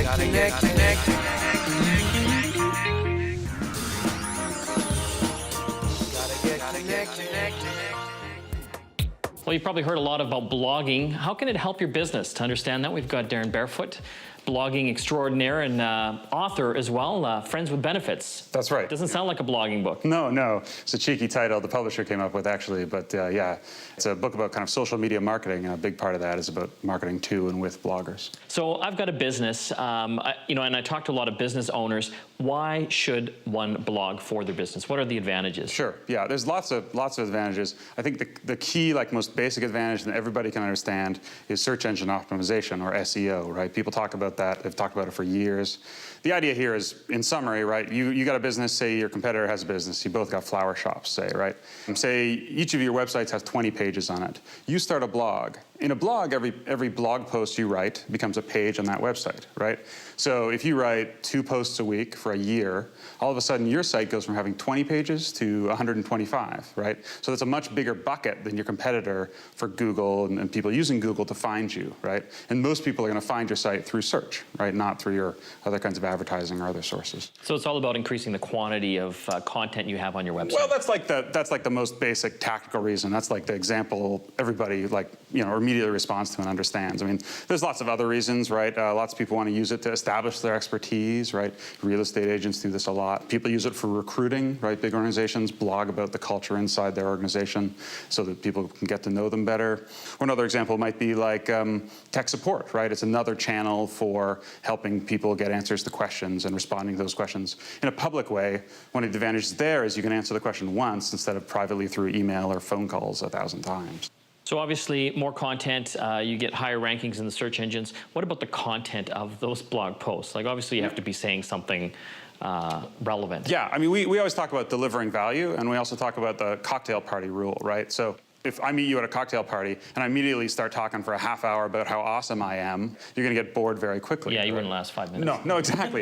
Well, you've probably heard a lot about blogging. How can it help your business? To understand that, we've got Darren Barefoot, blogging extraordinaire and author as well, Friends with Benefits. That's right. Doesn't sound like a blogging book. No. It's a cheeky title the publisher came up with, actually. But yeah, it's a book about kind of social media marketing, and a big part of that is about marketing to and with bloggers. So I've got a business, and I talk to a lot of business owners. Why should one blog for their business? What are the advantages? Sure. Yeah, there's lots of advantages. I think the key, most basic advantage that everybody can understand is search engine optimization, or SEO, right? People talk about that. They've talked about it for years. The idea here is, in summary, right, you got a business, say your competitor has a business, you both got flower shops, say, right? Say each of your websites has 20 pages on it. You start a blog. In a blog, every blog post you write becomes a page on that website, right? So if you write 2 posts a week for a year, all of a sudden your site goes from having 20 pages to 125, right? So that's a much bigger bucket than your competitor for Google and people using Google to find you, right? And most people are going to find your site through search, right? Not through your other kinds of advertising or other sources. So it's all about increasing the quantity of content you have on your website. Well, that's like the most basic tactical reason. That's like the example everybody immediately responds to and understands. I mean, there's lots of other reasons, right? Lots of people want to use it to establish their expertise, right? Real estate agents do this a lot. People use it for recruiting, right? Big organizations blog about the culture inside their organization so that people can get to know them better. Or another example might be like tech support, right? It's another channel for helping people get answers to questions and responding to those questions in a public way. One of the advantages there is you can answer the question once instead of privately through email or phone calls 1,000 times. So obviously, more content, you get higher rankings in the search engines. What about the content of those blog posts? Like, obviously, you have to be saying something relevant. Yeah, I mean, we always talk about delivering value, and we also talk about the cocktail party rule, right? So if I meet you at a cocktail party and I immediately start talking for a half hour about how awesome I am, you're going to get bored very quickly. Yeah, you wouldn't last 5 minutes. No, exactly.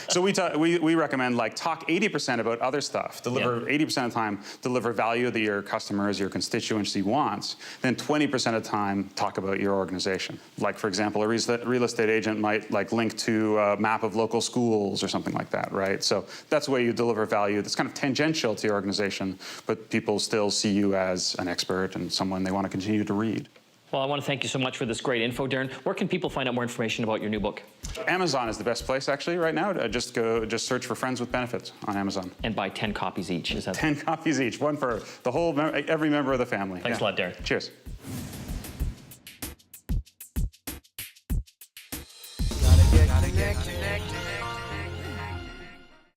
So we recommend talk 80% about other stuff. Deliver 80% of the time, deliver value that your customers, your constituency wants. Then 20% of the time, talk about your organization. Like, for example, a real estate agent might link to a map of local schools or something like that, right? So that's the way you deliver value that's kind of tangential to your organization, but people still see you as an expert and someone they want to continue to read. Well, I want to thank you so much for this great info, Darren. Where can people find out more information about your new book? Amazon is the best place, actually, right now. Just search for Friends with Benefits on Amazon. And buy 10 copies each. Is that 10 copies each, one for every member of the family. Thanks a lot, Darren. Cheers. Gotta get connected.